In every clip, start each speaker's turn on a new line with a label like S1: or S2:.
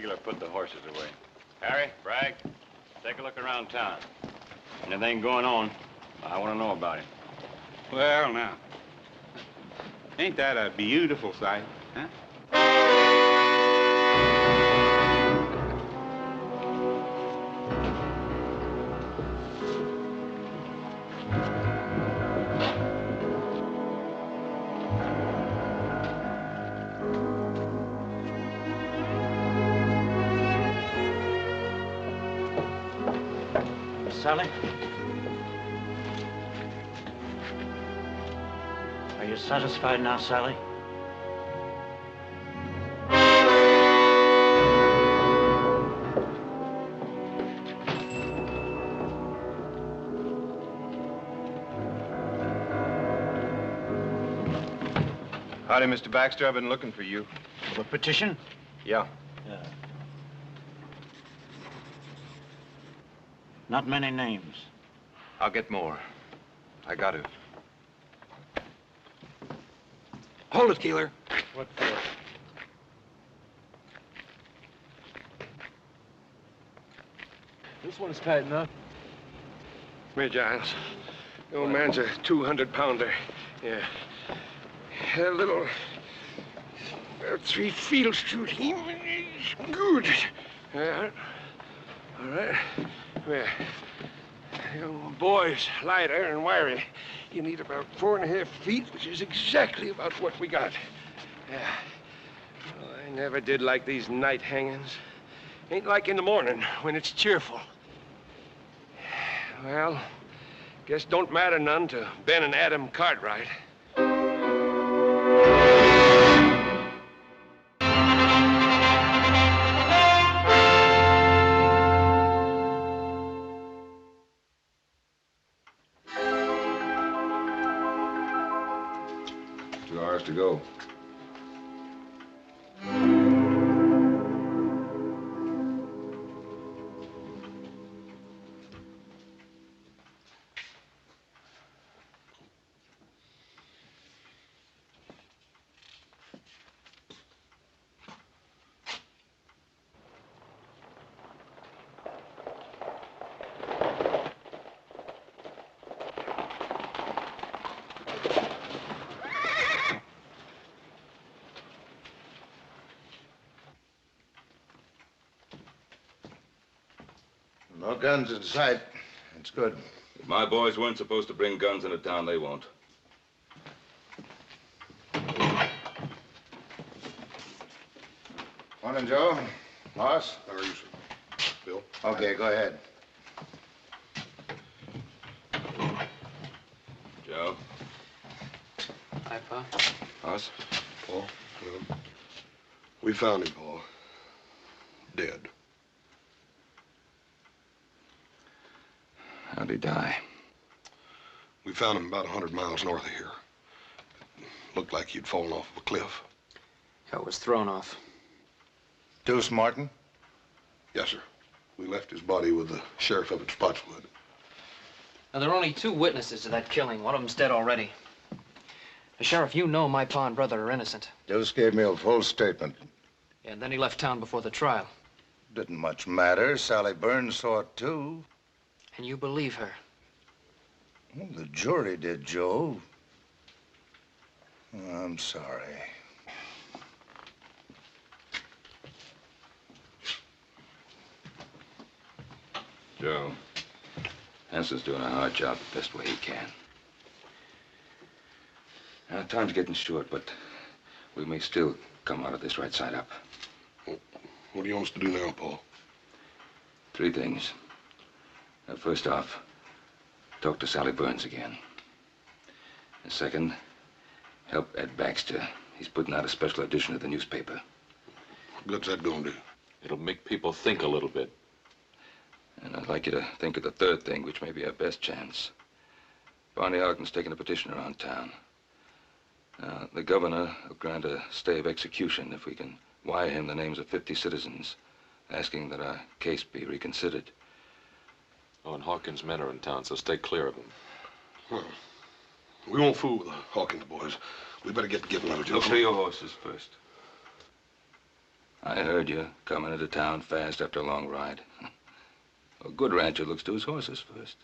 S1: Keeler put the horses away. Harry, Bragg, take a look around town. Anything going on, I want to know about it.
S2: Well, now, ain't that a beautiful sight, huh?
S3: Sally? Are you satisfied now, Sally?
S4: Howdy, Mr. Baxter. I've been looking for you.
S3: For the petition?
S4: Yeah.
S3: Not many names.
S4: I'll get more. I got to. Hold it, Keeler.
S5: What for? This one's tight enough.
S6: Come here, Giles. The old man's a 200-pounder. Yeah. A little... about 3 field shoot him. Good. Yeah. All right. Well, your boy's lighter and wiry. You need about 4.5 feet, which is exactly about what we got. Yeah. Oh, I never did like these night hangings. Ain't like in the morning when it's cheerful. Well, guess don't matter none to Ben and Adam Cartwright.
S4: 2 hours to go.
S7: No guns in sight. That's good.
S8: If my boys weren't supposed to bring guns into town, they won't.
S7: Morning, Joe. Boss?
S9: How are you, sir? Bill?
S7: Okay, go ahead.
S8: Joe?
S10: Hi, Pa.
S8: Boss?
S9: Paul? We found him, Paul. Dead.
S8: How'd he die?
S9: We found him about 100 miles north of here. Looked like he'd fallen off of a cliff.
S10: Yeah, it was thrown off.
S7: Deuce Martin?
S9: Yes, sir. We left his body with the sheriff up at Spotswood.
S10: Now, there are only 2 witnesses to that killing. One of them's dead already. The sheriff, you know my pa and brother are innocent.
S7: Deuce gave me a full statement.
S10: Yeah, and then he left town before the trial.
S7: Didn't much matter. Sally Burns saw it, too.
S10: And you believe her?
S7: Well, the jury did, Joe. I'm sorry.
S8: Joe, Hanson's doing a hard job the best way he can. Now, time's getting short, but we may still come out of this right side up.
S9: What do you want us to do now, Paul?
S8: 3 things. Now, first off, talk to Sally Burns again. And second, help Ed Baxter. He's putting out a special edition of the newspaper.
S9: What good's that gonna do?
S5: It'll make people think a little bit.
S8: And I'd like you to think of the 3rd thing, which may be our best chance. Barney Ogden's taking a petition around town. The governor will grant a stay of execution if we can wire him the names of 50 citizens, asking that our case be reconsidered.
S5: Oh, and Hawkins' men are in town, so stay clear of them.
S9: Well, we won't fool with the Hawkins boys. We better get together now, Joe.
S8: Look to your horses first. I heard you coming into town fast after a long ride. A good rancher looks to his horses first.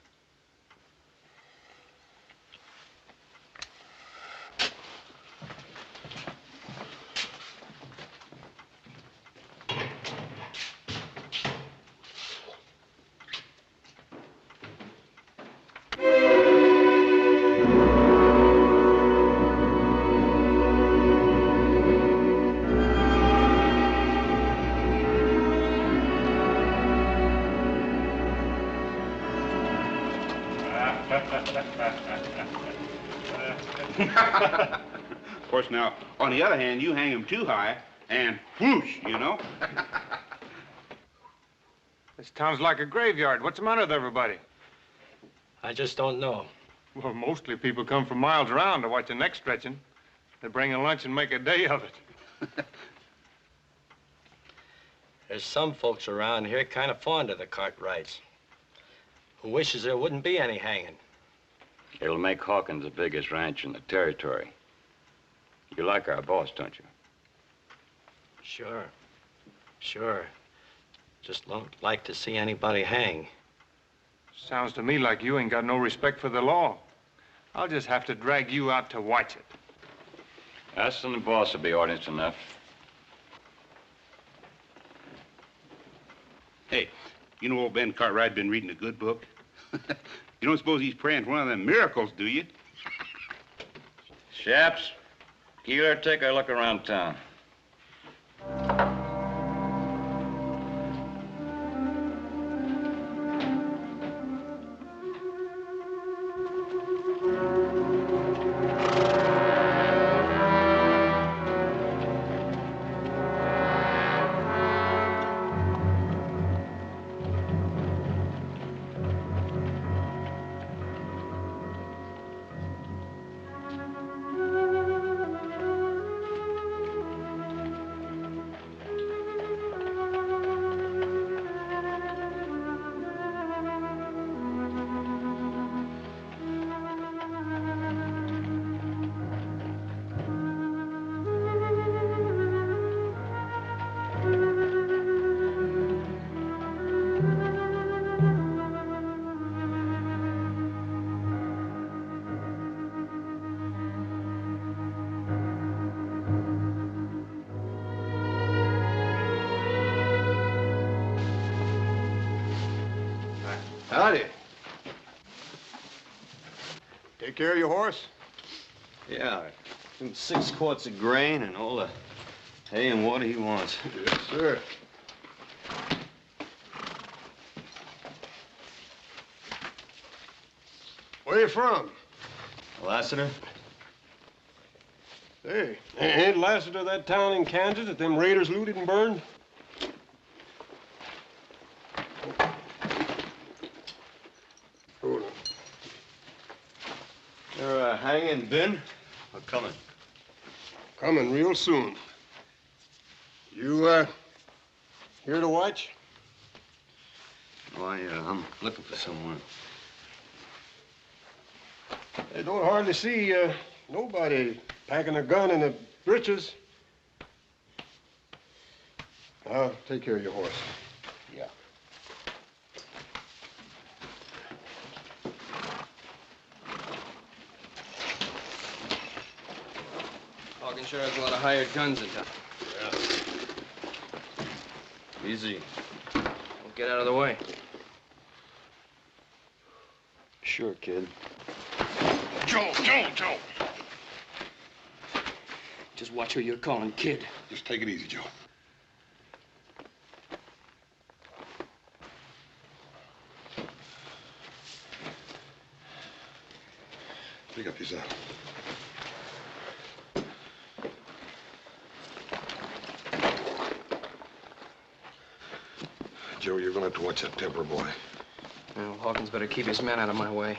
S2: Of course, now, on the other hand, you hang him too high, and whoosh, you know?
S6: This town's like a graveyard. What's the matter with everybody?
S11: I just don't know.
S6: Well, mostly people come from miles around to watch the neck stretching. They bring a lunch and make a day of it.
S11: There's some folks around here kind of fond of the Cartwrights, who wishes there wouldn't be any hanging.
S1: It'll make Hawkins the biggest ranch in the territory. You like our boss, don't you?
S11: Sure. Sure. Just don't like to see anybody hang.
S6: Sounds to me like you ain't got no respect for the law. I'll just have to drag you out to watch it.
S1: Us and the boss will be audience enough.
S2: Hey, you know old Ben Cartwright been reading a good book? You don't suppose he's praying for one of them miracles, do you?
S1: Chaps, Keeler, take a look around town.
S6: Howdy. Take care of your horse?
S12: Yeah, 6 quarts of grain and all the hay and water he wants.
S6: Yes, sir. Where you from?
S12: Lassiter?
S6: Hey, ain't Lassiter that town in Kansas that them raiders looted and burned? Hold on.
S12: They're hanging Ben or coming?
S6: Coming real soon. You, here to watch?
S12: Why, I'm looking for someone.
S6: I don't hardly see, nobody packing a gun in the breeches. I'll take care of your horse.
S12: Yeah.
S10: Hawkins sure has a lot of hired guns in town.
S12: Yeah. Easy.
S10: Don't get out of the way.
S12: Sure, kid.
S9: Joe!
S10: Just watch who you're calling kid.
S9: Just take it easy, Joe. Pick up your saddle. Joe, you're gonna have to watch that temper, boy.
S10: Well, Hawkins better keep his men out of my way.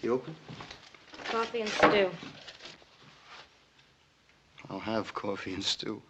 S12: You open?
S13: Coffee and stew.
S12: I'll have coffee and stew.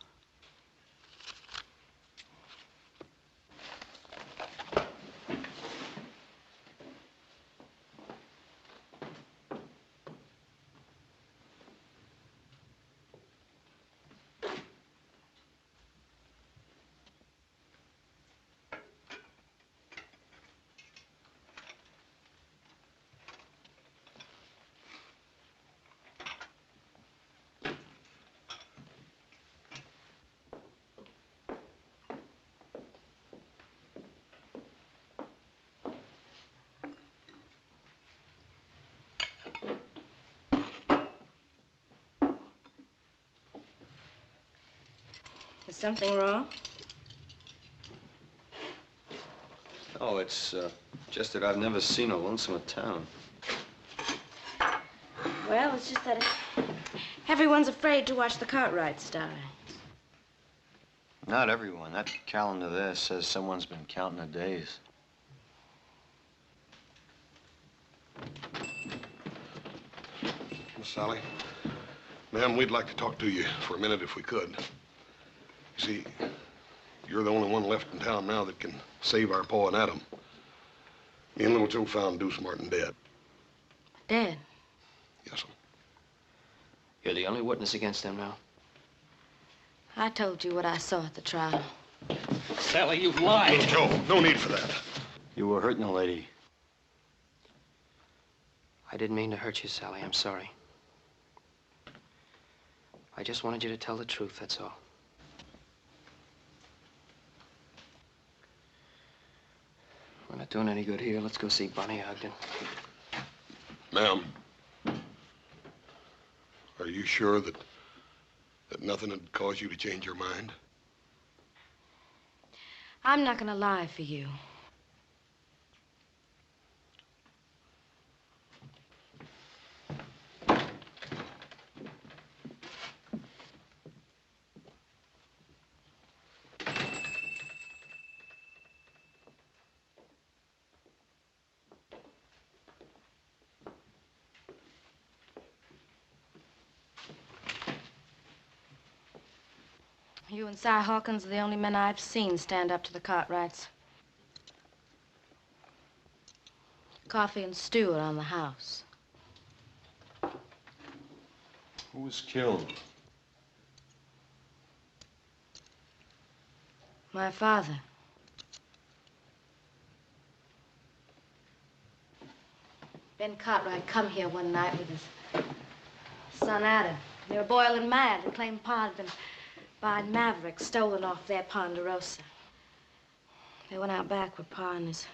S13: Is something wrong?
S12: Oh, it's just that I've never seen a lonesomer town.
S13: Well, it's just that everyone's afraid to watch the Cartwrights die.
S12: Not everyone. That calendar there says someone's been counting the days.
S9: Miss Sally, ma'am, we'd like to talk to you for a minute if we could. You see, you're the only one left in town now that can save our Pa and Adam. Me and Little Joe found Deuce Martin dead.
S13: Dead?
S9: Yes, sir.
S10: You're the only witness against them now.
S13: I told you what I saw at the trial.
S11: Sally, you've lied.
S9: Little Joe, no need for that.
S12: You were hurting a lady.
S10: I didn't mean to hurt you, Sally. I'm sorry. I just wanted you to tell the truth, that's all. We're not doing any good here. Let's go see Bonnie Ogden.
S9: Ma'am, are you sure that nothing had caused you to change your mind?
S13: I'm not gonna lie for you. You and Si Hawkins are the only men I've seen stand up to the Cartwrights. Coffee and stew around the house.
S12: Who was killed?
S13: My father. Ben Cartwright come here one night with his son Adam. They were boiling mad and claimed Pa had been buying Mavericks stolen off their Ponderosa. They went out back where Pa and his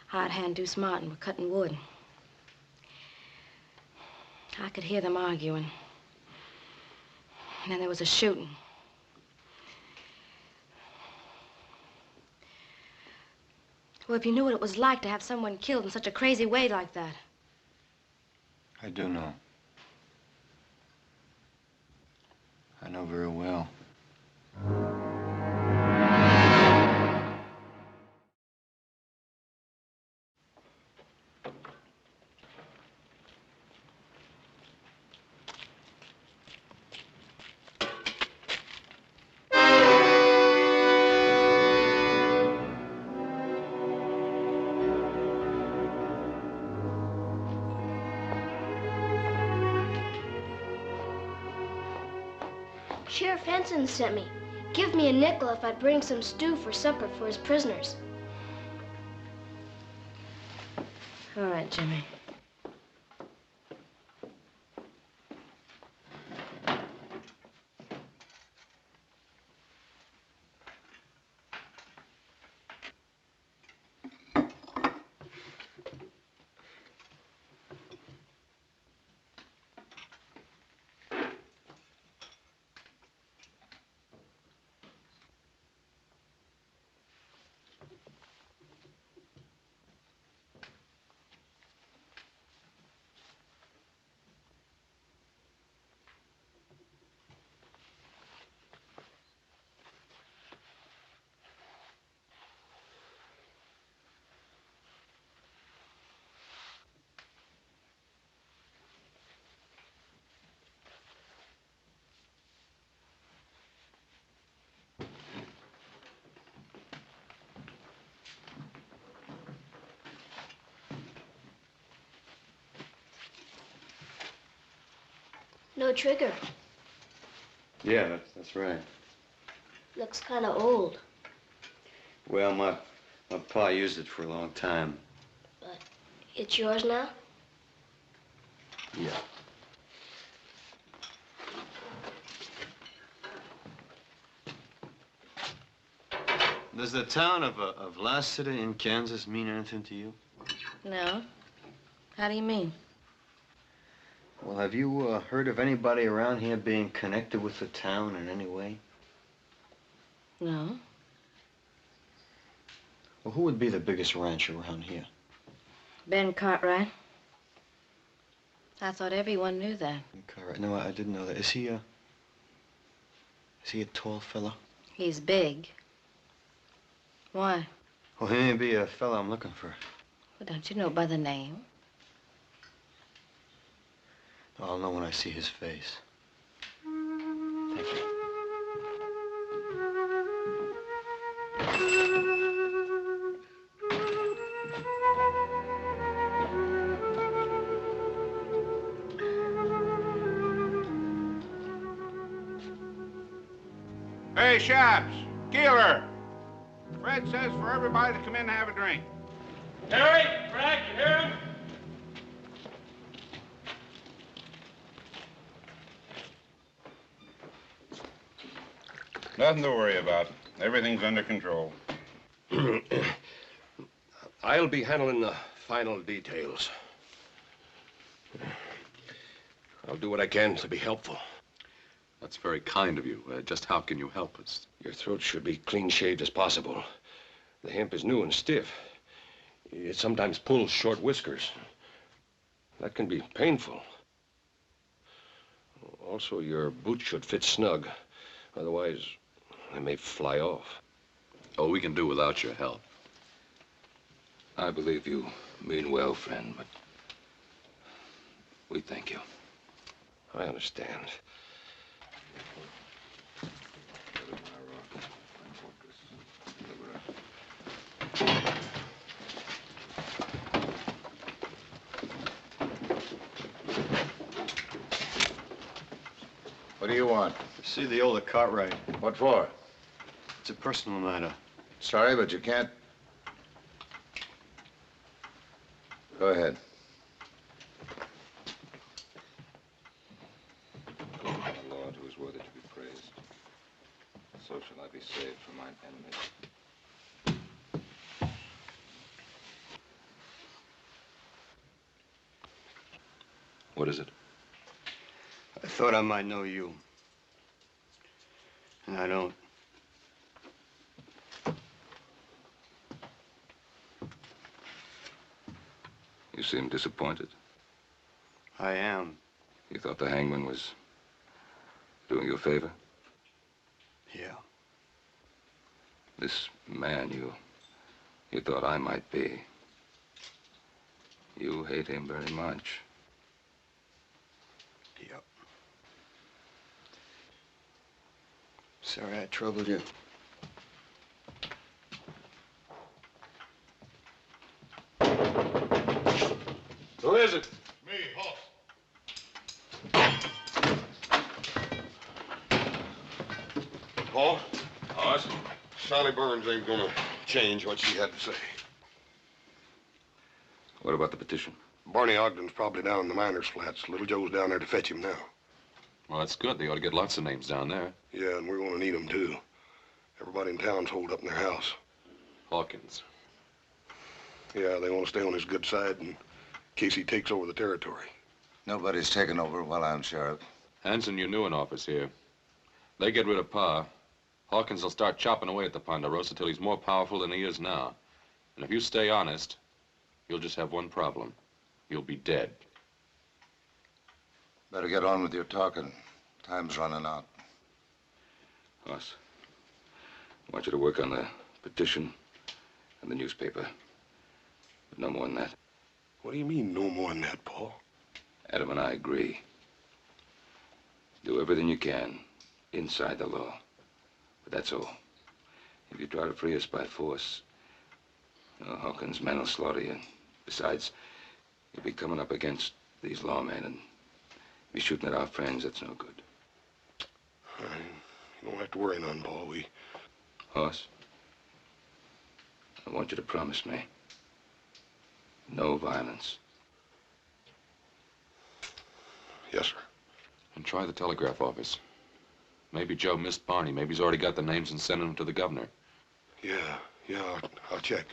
S13: hired hand Deuce Martin were cutting wood. I could hear them arguing. And then there was a shooting. Well, if you knew what it was like to have someone killed in such a crazy way like that.
S12: I do know. I know very well.
S14: Sheriff Henson sent me. Give me a nickel if I'd bring some stew for supper for his prisoners.
S13: All right, Jimmy.
S14: No trigger.
S12: Yeah, that's right.
S14: Looks kind of old.
S12: Well, my pa used it for a long time.
S14: But it's yours now?
S12: Yeah. Does the town of Lassiter in Kansas mean anything to you?
S13: No. How do you mean?
S12: Well, have you heard of anybody around here being connected with the town in any way?
S13: No.
S3: Well, who would be the biggest rancher around here?
S13: Ben Cartwright. I thought everyone knew that.
S3: Cartwright. No, I didn't know that. Is he a tall fella?
S13: He's big. Why?
S3: Well, he may be a fella I'm looking for.
S13: Well, don't you know by the name?
S3: I'll know when I see his face. Thank you.
S2: Hey, Shops, Keeler. Fred says for everybody to come in and have a drink.
S15: Harry, Frank, you hear him?
S2: Nothing to worry about. Everything's under control.
S6: I'll be handling the final details. I'll do what I can to be helpful.
S5: That's very kind of you. Just how can you help us?
S6: Your throat should be clean shaved as possible. The hemp is new and stiff. It sometimes pulls short whiskers. That can be painful. Also, your boots should fit snug. Otherwise, they may fly off.
S5: Oh, we can do without your help.
S8: I believe you mean well, friend, but we thank you.
S6: I understand.
S7: What do you want?
S12: See the older Cartwright.
S7: What for?
S12: It's a personal matter.
S7: Sorry, but you can't. Go ahead.
S8: My Lord, who is worthy to be praised, so shall I be saved from mine enemies.
S5: What is it?
S12: I thought I might know you. And I don't.
S8: You seem disappointed.
S12: I am.
S8: You thought the hangman was doing you a favor?
S12: Yeah.
S8: This man you thought I might be. You hate him very much.
S12: Yep. Sorry I troubled you.
S9: Who is it? Me, Hoss. Paul?
S2: Hoss?
S9: Sally Burns ain't gonna change what she had to say.
S8: What about the petition?
S9: Barney Ogden's probably down in the miners' flats. Little Joe's down there to fetch him now.
S5: Well, that's good. They ought to get lots of names down there.
S9: Yeah, and we're gonna need them, too. Everybody in town's holed up in their house.
S5: Hawkins.
S9: Yeah, they want to stay on his good side in case he takes over the territory.
S7: Nobody's taken over while I'm sheriff.
S5: Hanson, you knew an office here. They get rid of Pa. Hawkins will start chopping away at the Ponderosa till he's more powerful than he is now. And if you stay honest, you'll just have one problem. You'll be dead.
S7: Better get on with your talking. Time's running out.
S8: Hoss, I want you to work on the petition and the newspaper. But no more than that.
S9: What do you mean, no more than that, Paul?
S8: Adam and I agree. Do everything you can inside the law. But that's all. If you try to free us by force, Hawkins' men will slaughter you. Besides, you'll be coming up against these lawmen, and Be shooting at our friends, that's no good.
S9: You don't have to worry none, Paul.
S8: Hoss, I want you to promise me no violence.
S9: Yes, sir.
S5: And try the telegraph office. Maybe Joe missed Barney. Maybe he's already got the names and sent them to the governor.
S9: Yeah, I'll check.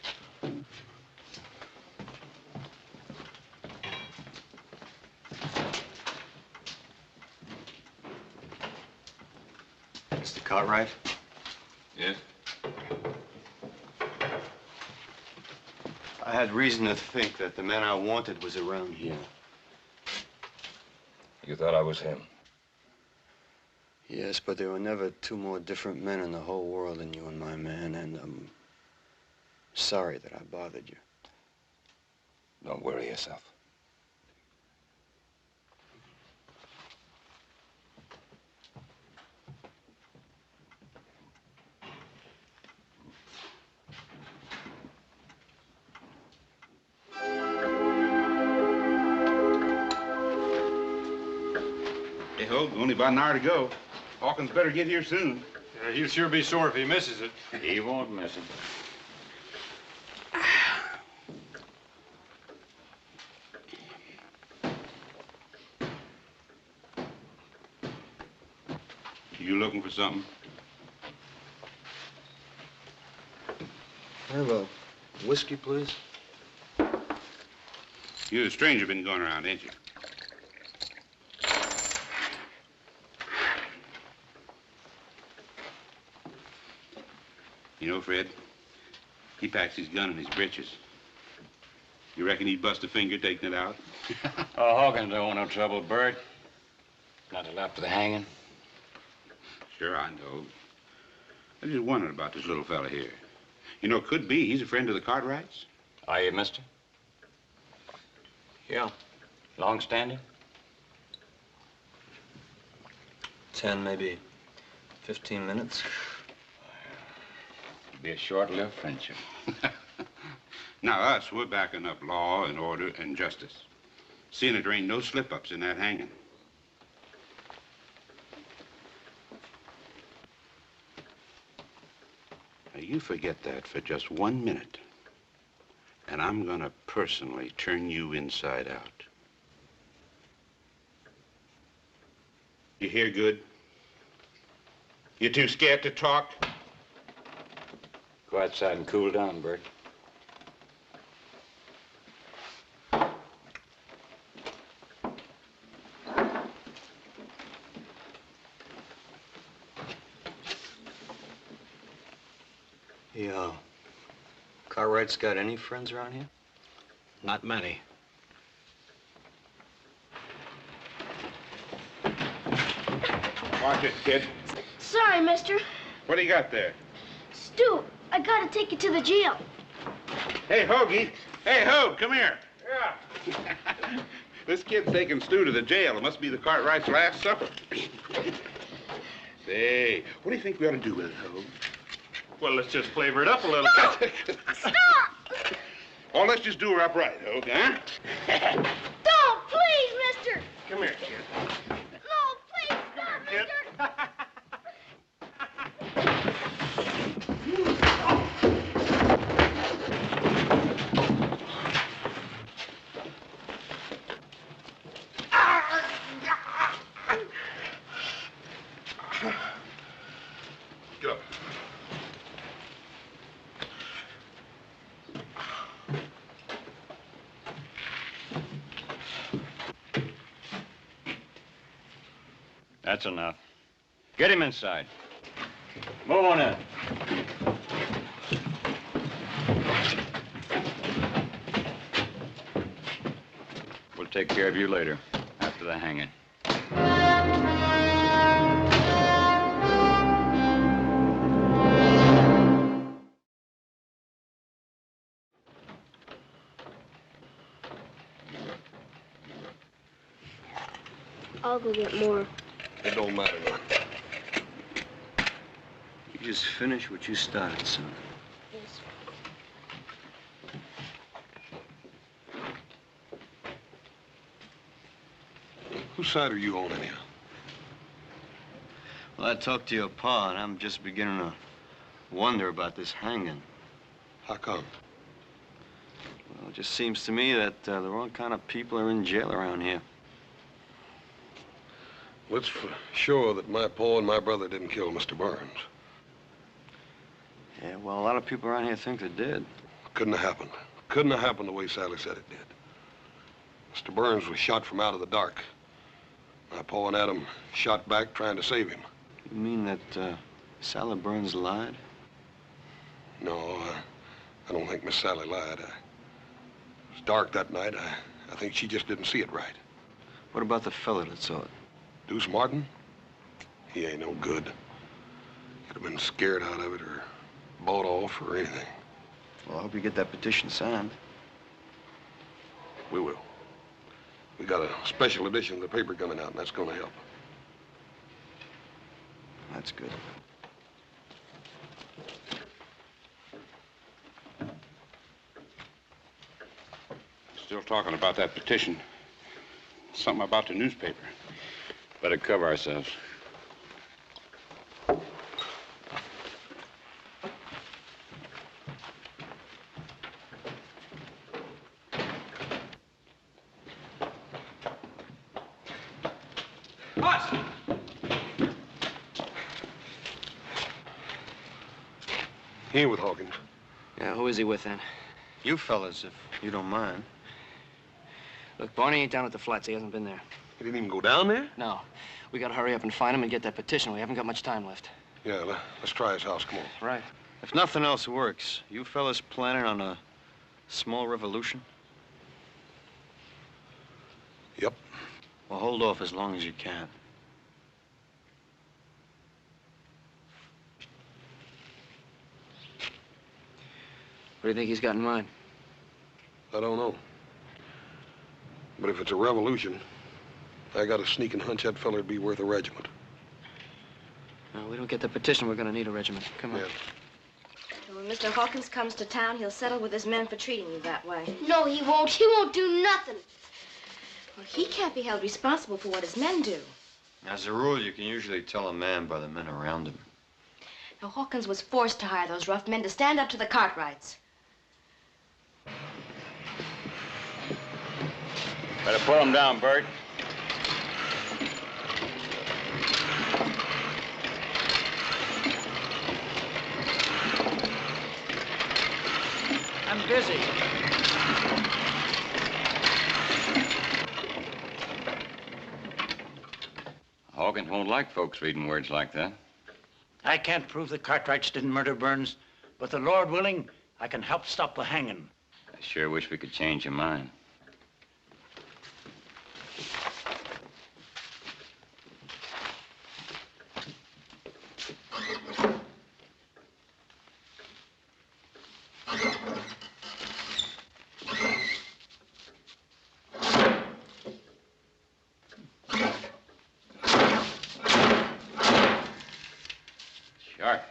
S12: Mr. Cartwright?
S8: Yes?
S12: I had reason to think that the man I wanted was around here.
S8: You thought I was him?
S12: Yes, but there were never two more different men in the whole world than you and my man, and I'm sorry that I bothered you.
S8: Don't worry yourself.
S2: Hey, Hogue, only about an hour to go. Hawkins better get here soon.
S1: He'll sure be sore if he misses it.
S3: He won't miss him.
S2: You looking for something?
S12: I have a whiskey, please.
S2: You're the stranger been going around, ain't you? You know, Fred, he packs his gun in his breeches. You reckon he'd bust a finger taking it out?
S1: Oh, Hawkins don't want no trouble, Bert. Not till after the hanging.
S2: Sure, I know. I just wondered about this little fella here. You know, it could be he's a friend of the Cartwrights.
S1: Are you, mister?
S12: Yeah.
S1: Long standing?
S12: 10, maybe 15 minutes.
S1: Be a short-lived friendship.
S2: Now, us, we're backing up law and order and justice. Seeing that there ain't no slip-ups in that hanging. Now, you forget that for just 1 minute, and I'm gonna personally turn you inside out. You hear good? You too scared to talk?
S1: Go outside and cool down, Bert.
S12: Yeah. Cartwright's got any friends around here?
S11: Not many.
S2: Watch it, kid.
S14: Sorry, mister.
S2: What do you got there?
S14: Stu, I gotta take you to the jail.
S2: Hey, Hoagie. Hey, Hogue, come here. Yeah. This kid's taking Stu to the jail. It must be the Cartwright's last supper. Say, what do you think we ought to do with it, Hogue?
S1: Well, let's just flavor it up a little.
S14: Stop!
S2: Oh, let's just do her upright, Hogue, huh?
S14: Don't, please, mister!
S2: Come here, kid.
S14: No, please, stop, mister!
S9: Get up.
S1: That's enough. Get him inside. Move on in. We'll take care of you later, after the hanging.
S14: I'll go get more.
S9: It don't matter none.
S12: You just finish what you started, son.
S14: Yes.
S9: Whose side are you on, anyhow?
S12: Well, I talked to your pa, and I'm just beginning to wonder about this hanging.
S9: How come?
S12: Well, it just seems to me that the wrong kind of people are in jail around here.
S9: Well, it's for sure that my pa and my brother didn't kill Mr. Burns.
S12: Yeah, well, a lot of people around here think they did.
S9: Couldn't have happened. Couldn't have happened the way Sally said it did. Mr. Burns was shot from out of the dark. My pa and Adam shot back trying to save him.
S12: You mean that Sally Burns lied?
S9: No, I don't think Miss Sally lied. It was dark that night. I think she just didn't see it right.
S12: What about the fella that saw it?
S9: Deuce Martin? He ain't no good. Could have been scared out of it or bought off or anything.
S12: Well, I hope you get that petition signed.
S9: We will. We got a special edition of the paper coming out, and that's going to help.
S12: That's good.
S2: Still talking about that petition. Something about the newspaper.
S1: Better cover ourselves.
S9: He ain't with Hawkins.
S10: Yeah, who is he with then?
S12: You fellas, if you don't mind.
S10: Look, Barney ain't down at the flats. He hasn't been there.
S9: He didn't even go down there?
S10: No. We gotta hurry up and find him and get that petition. We haven't got much time left.
S9: Yeah, let's try his house. Come on.
S10: Right.
S12: If nothing else works, you fellas planning on a small revolution?
S9: Yep.
S12: Well, hold off as long as you can.
S10: What do you think he's got in mind?
S9: I don't know. But if it's a revolution, I got a sneaking hunch that feller'd be worth a regiment.
S10: No, we don't get the petition, we're gonna need a regiment. Come on.
S9: Yeah.
S13: When Mr. Hawkins comes to town, he'll settle with his men for treating you that way.
S14: No, he won't. He won't do nothing.
S13: Well, he can't be held responsible for what his men do.
S12: As a rule, you can usually tell a man by the men around him.
S13: Now, Hawkins was forced to hire those rough men to stand up to the Cartwrights.
S1: Better pull him down, Bert.
S11: I'm busy.
S1: Hawkins won't like folks reading words like that.
S16: I can't prove the Cartwrights didn't murder Burns, but the Lord willing, I can help stop the hanging.
S1: I sure wish we could change your mind. Sharp.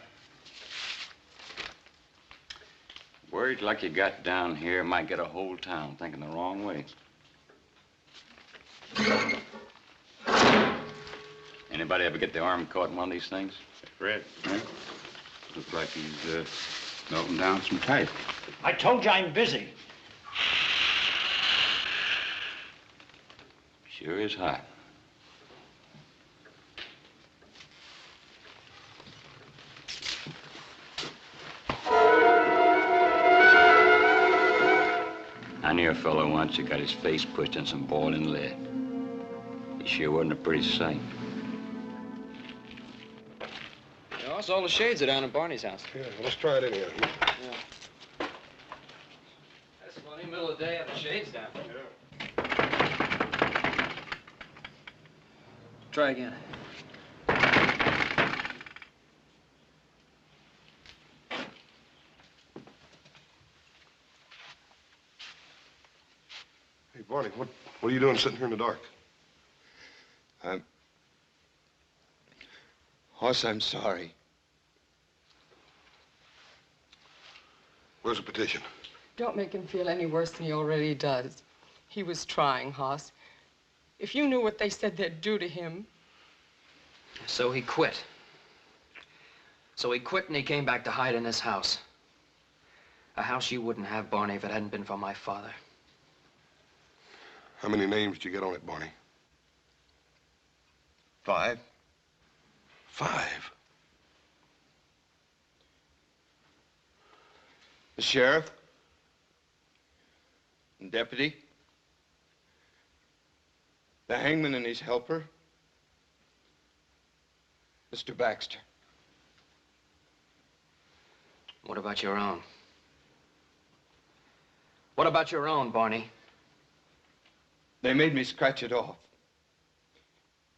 S1: Words like you got down here might get a whole town thinking the wrong way. Anybody ever get the arm caught in one of these things?
S2: Fred, huh? Looks like he's melting down some type.
S16: I told you I'm busy.
S1: Sure is hot. I knew a fellow once who got his face pushed in some boiling lead. He sure wasn't a pretty sight.
S10: Yeah, also, all the shades are down in Barney's house.
S9: Yeah, well, let's try it anyhow.
S10: Yeah. That's funny, middle of the day, have the shades down. Try again.
S9: Hey, Barney, what are you doing sitting here in the dark?
S12: Hoss, I'm sorry.
S9: Where's the petition?
S17: Don't make him feel any worse than he already does. He was trying, Hoss. If you knew what they said they'd do to him.
S10: So he quit. So he quit and he came back to hide in this house. A house you wouldn't have, Barney, if it hadn't been for my father.
S9: How many names did you get on it, Barney?
S3: 5.
S9: 5?
S8: The sheriff, and deputy, the hangman and his helper, Mr. Baxter.
S10: What about your own? What about your own, Barney?
S8: They made me scratch it off.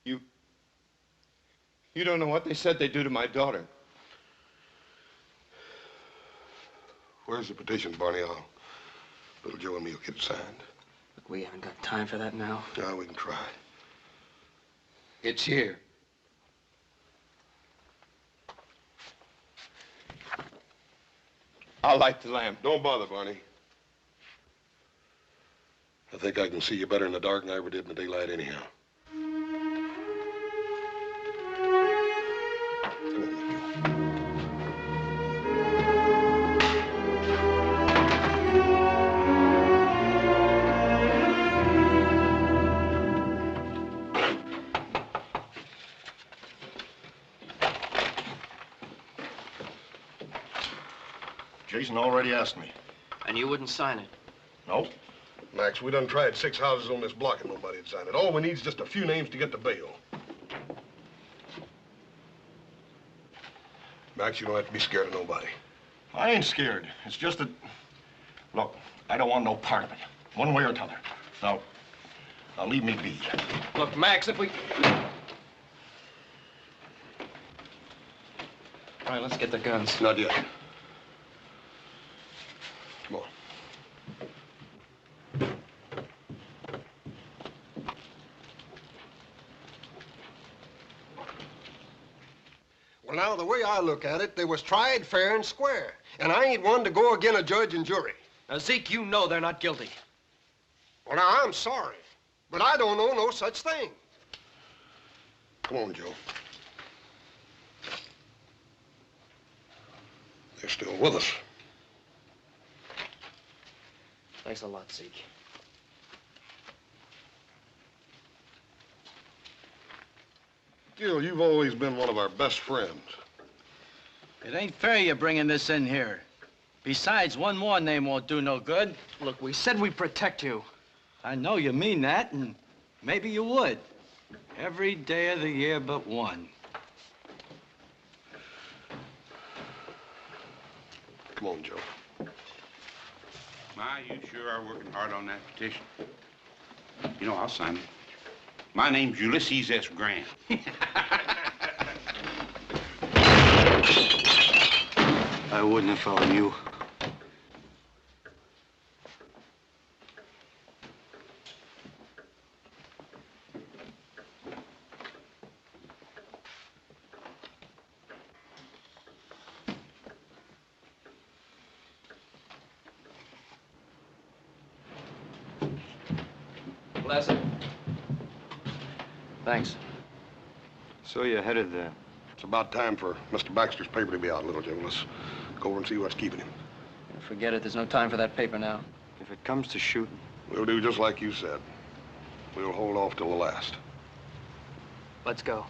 S8: You don't know what they said they'd do to my daughter.
S9: Where's the petition, Barney? Little Joe and me will get it signed.
S10: Look, we haven't got time for that now.
S9: No, we can try.
S8: It's here. I'll light the lamp.
S9: Don't bother, Barney. I think I can see you better in the dark than I ever did in the daylight anyhow.
S7: Jason already asked me.
S10: And you wouldn't sign it?
S7: Nope.
S9: Max, we done tried 6 houses on this block and nobody'd sign it. All we need is just a few names to get the bail. Max, you don't have to be scared of nobody.
S7: I ain't scared. It's just that... Look, I don't want no part of it. One way or t'other. Now leave me be.
S10: Look, Max, if we... All right, let's get the guns.
S9: Not yet. Come on.
S18: Well, now, the way I look at it, they was tried fair and square. And I ain't one to go again a judge and jury.
S10: Now, Zeke, you know they're not guilty.
S18: Well, now, I'm sorry, but I don't know no such thing.
S9: Come on, Joe. They're still with us.
S10: Thanks a lot, Zeke.
S9: Gil, you've always been one of our best friends.
S16: It ain't fair you bringing this in here. Besides, one more name won't do no good.
S10: Look, we said we'd protect you.
S16: I know you mean that, and maybe you would. Every day of the year but one.
S9: Come on, Joe.
S2: My, you sure are working hard on that petition. You know, I'll sign it. My name's Ulysses S. Grant.
S3: I wouldn't if I were you.
S10: Lassiter. Thanks.
S3: So you're headed there.
S9: It's about time for Mr. Baxter's paper to be out, little Joe. Let's go over and see what's keeping him.
S10: Forget it. There's no time for that paper now.
S3: If it comes to shooting...
S9: We'll do just like you said. We'll hold off till the last.
S10: Let's go.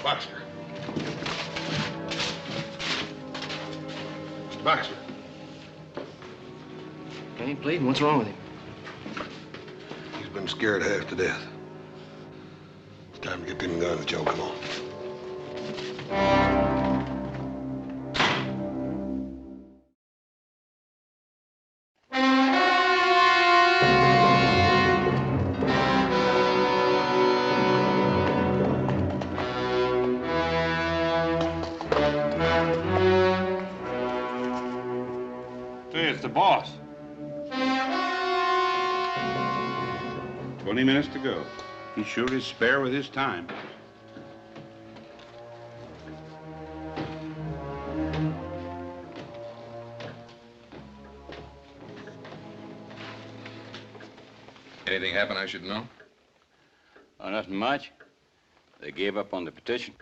S9: Baxter. Mr. Baxter.
S10: He ain't bleeding. What's wrong with him?
S9: He's been scared half to death. It's time to get them guns, Joe. Come on.
S15: Hey, it's the boss.
S2: 20 minutes to go. He sure is spare with his time.
S4: Anything happen I should know?
S1: Oh, nothing much. They gave up on the petition.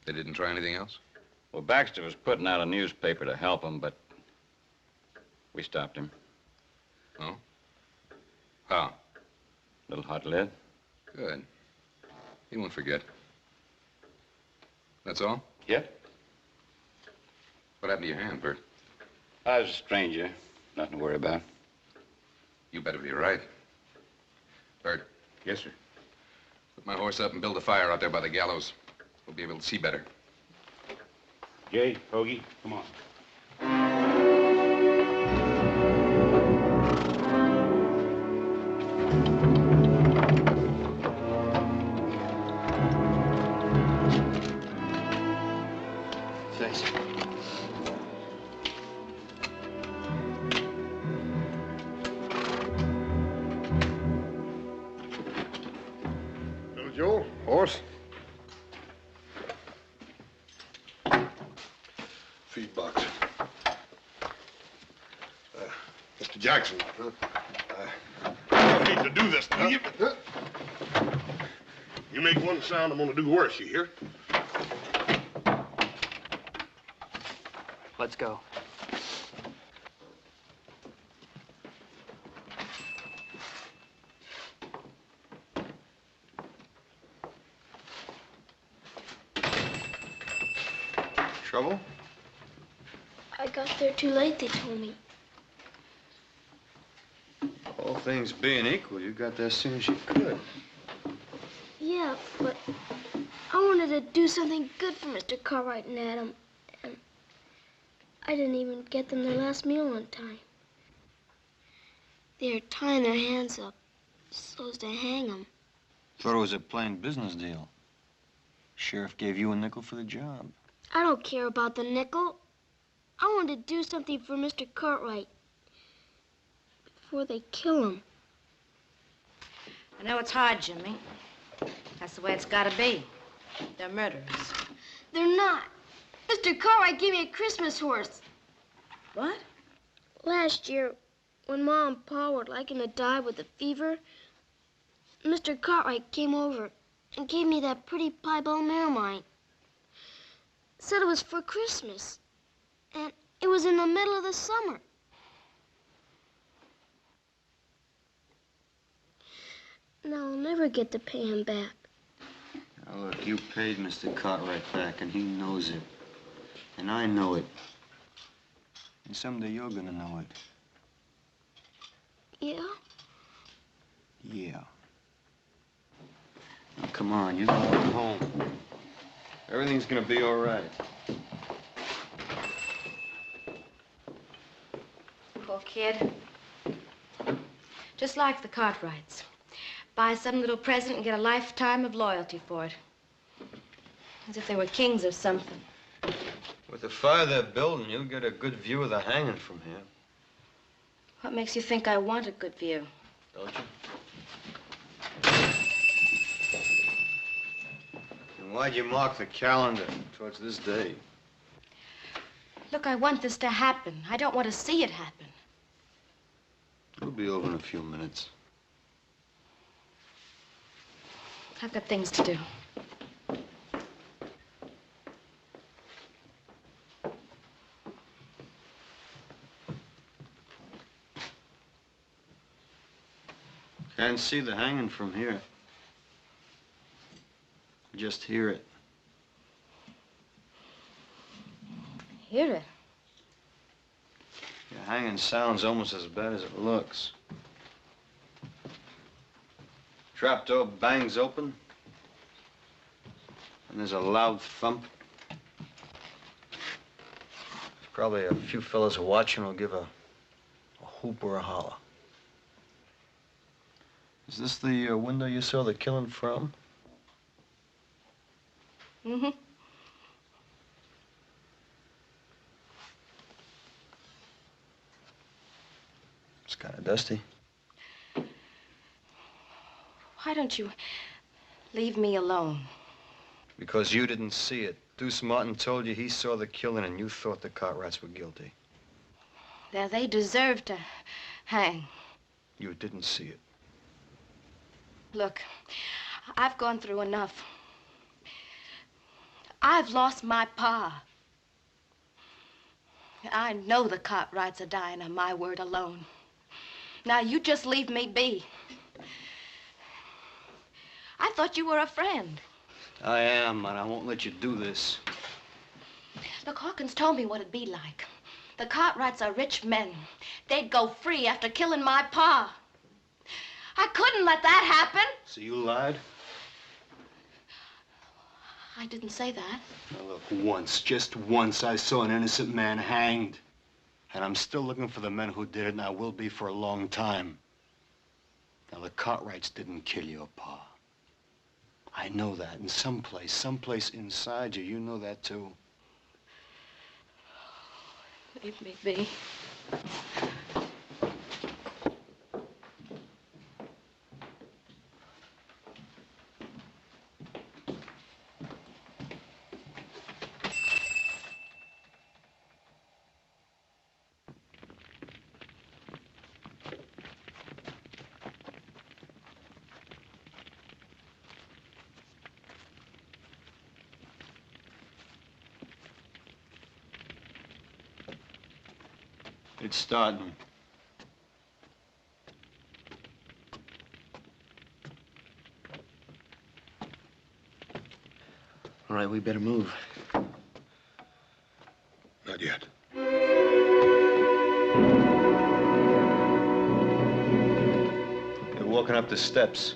S4: They didn't try anything else?
S1: Well, Baxter was putting out a newspaper to help him, but we stopped him.
S4: Oh? How?
S1: Little hot lead.
S4: Good. He won't forget. That's all?
S1: Yep.
S4: What happened to your hand, Bert?
S1: I was a stranger. Nothing to worry about.
S4: You better be right. Bert.
S2: Yes, sir.
S4: Put my horse up and build a fire out there by the gallows. We'll be able to see better.
S2: Jay, Hoagie, come on.
S12: Thanks.
S18: Little Joe, horse.
S9: Feed box. Mr. Jackson, I don't need to do this to you. You make one sound, I'm gonna do worse, you hear?
S10: Let's go.
S12: Trouble?
S14: I got there too late, they told me.
S12: All things being equal, you got there as soon as you could.
S14: Yeah, but I wanted to do something good for Mr. Cartwright and Adam, and I didn't even get them their last meal on time. They're tying their hands up so as to hang them.
S12: Thought it was a plain business deal. Sheriff gave you a nickel for the job.
S14: I don't care about the nickel. I want to do something for Mr. Cartwright before they kill him.
S13: I know it's hard, Jimmy. That's the way it's got to be. They're murderers.
S14: They're not. Mr. Cartwright gave me a Christmas horse.
S13: What?
S14: Last year, when Ma and Pa were liking to die with the fever, Mr. Cartwright came over and gave me that pretty piebald mare of mine. Said it was for Christmas. And it was in the middle of the summer. Now I'll never get to pay him back.
S12: Now, look, you paid Mr. Cartwright back, and he knows it. And I know it. And someday you're gonna know it.
S14: Yeah?
S12: Yeah. Now, come on, you gotta go home. Everything's gonna be all right.
S13: Poor kid. Just like the Cartwrights. Buy some little present and get a lifetime of loyalty for it. As if they were kings or something.
S12: With the fire they're building, you'll get a good view of the hanging from here.
S13: What makes you think I want a good view?
S12: Don't you? And why'd you mark the calendar towards this day?
S13: Look, I want this to happen. I don't want to see it happen.
S12: It'll be over in a few minutes.
S13: I've got things to do.
S12: Can't see the hanging from here. Just hear it.
S13: Hear it?
S12: The hanging sounds almost as bad as it looks. Trapdoor bangs open, and there's a loud thump. There's probably a few fellas watching will give a whoop or a holler. Is this the window you saw the killing from?
S13: Mm-hmm.
S12: It's kind of dusty.
S13: Why don't you leave me alone?
S3: Because you didn't see it. Deuce Martin told you he saw the killing and you thought the Cartwrights were guilty.
S13: They deserve to hang.
S3: You didn't see it.
S13: Look, I've gone through enough. I've lost my pa. I know the Cartwrights are dying on my word alone. Now, you just leave me be. I thought you were a friend.
S3: I am, and I won't let you do this.
S13: Look, Hawkins told me what it'd be like. The Cartwrights are rich men. They'd go free after killing my pa. I couldn't let that happen.
S3: So you lied?
S13: I didn't say that.
S3: Now look, once, just once, I saw an innocent man hanged. And I'm still looking for the men who did it, and I will be for a long time. Now, the Cartwrights didn't kill your pa. I know that, and someplace inside you, you know that too.
S13: Leave me be.
S3: It's starting. All right, we better move.
S9: Not yet.
S3: They're walking up the steps.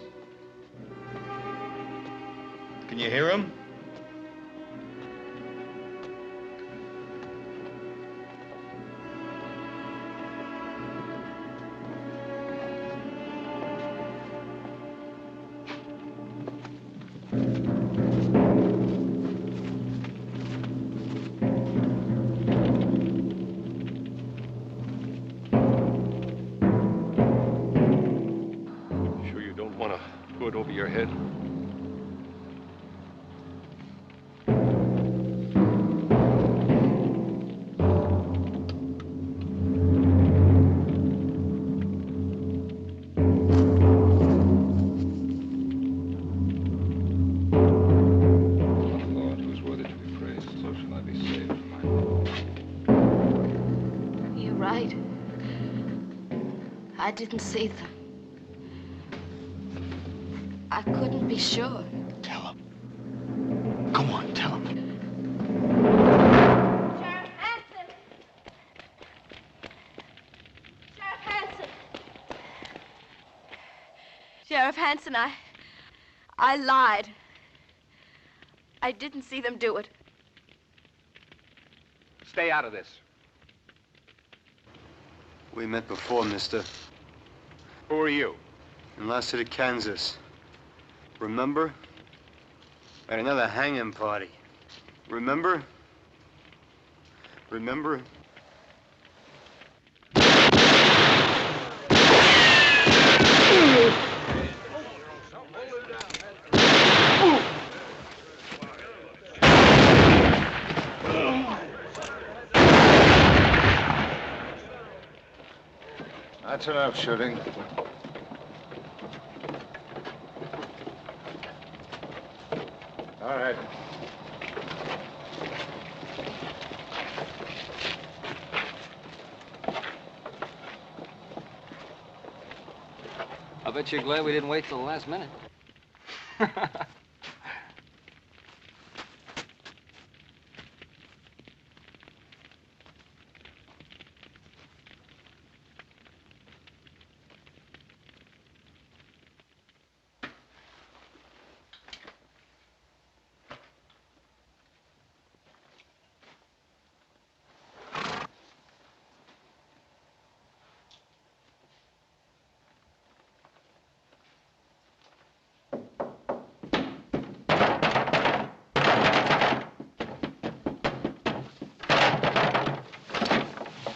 S3: Can you hear them?
S7: Over your head.
S8: Lord, who's worthy to be praised, so shall I be saved from my Lord.
S13: You're right. I didn't see them. I couldn't be sure.
S3: Tell him. Come on, tell him.
S13: Sheriff Hanson! Sheriff Hanson! Sheriff Hanson, I lied. I didn't see them do it.
S2: Stay out of this.
S3: We met before, mister.
S2: Who are you?
S3: In Lassiter, Kansas. Remember? At another hanging party. Remember? Remember?
S7: That's enough shooting. All right.
S10: I bet you're glad we didn't wait till the last minute.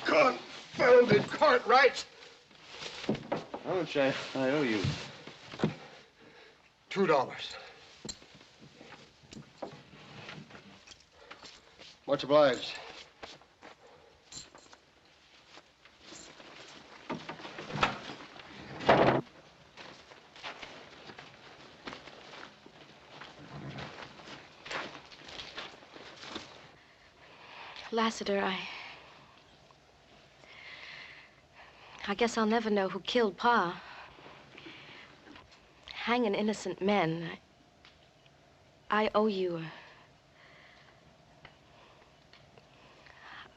S18: Confounded Cartwrights!
S3: How much I owe you?
S18: $2.
S7: Much obliged.
S13: Lassiter, I guess I'll never know who killed Pa. Hanging innocent men. I owe you.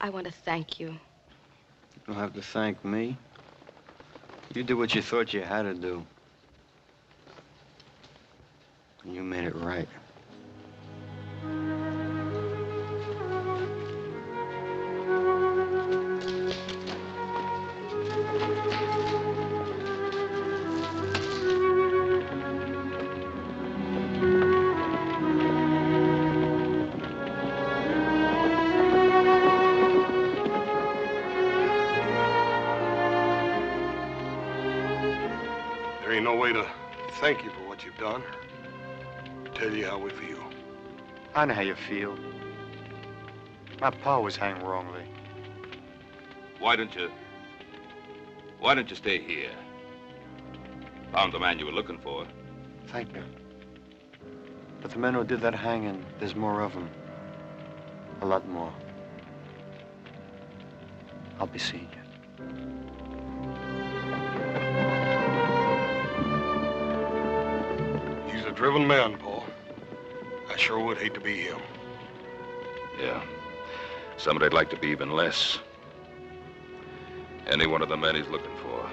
S13: I want to thank you.
S12: You don't have to thank me. You did what you thought you had to do. And you made it right.
S9: There ain't no way to thank you for what you've done. Tell you how we feel.
S3: I know how you feel. My pa was hanged wrongly.
S8: Why don't you stay here? Found the man you were looking for.
S3: Thank you. But the men who did that hanging, there's more of them. A lot more. I'll be seeing you.
S9: He's a driven man, Paul. I sure would hate to be him.
S8: Yeah. Somebody'd like to be even less. Any one of the men he's looking for.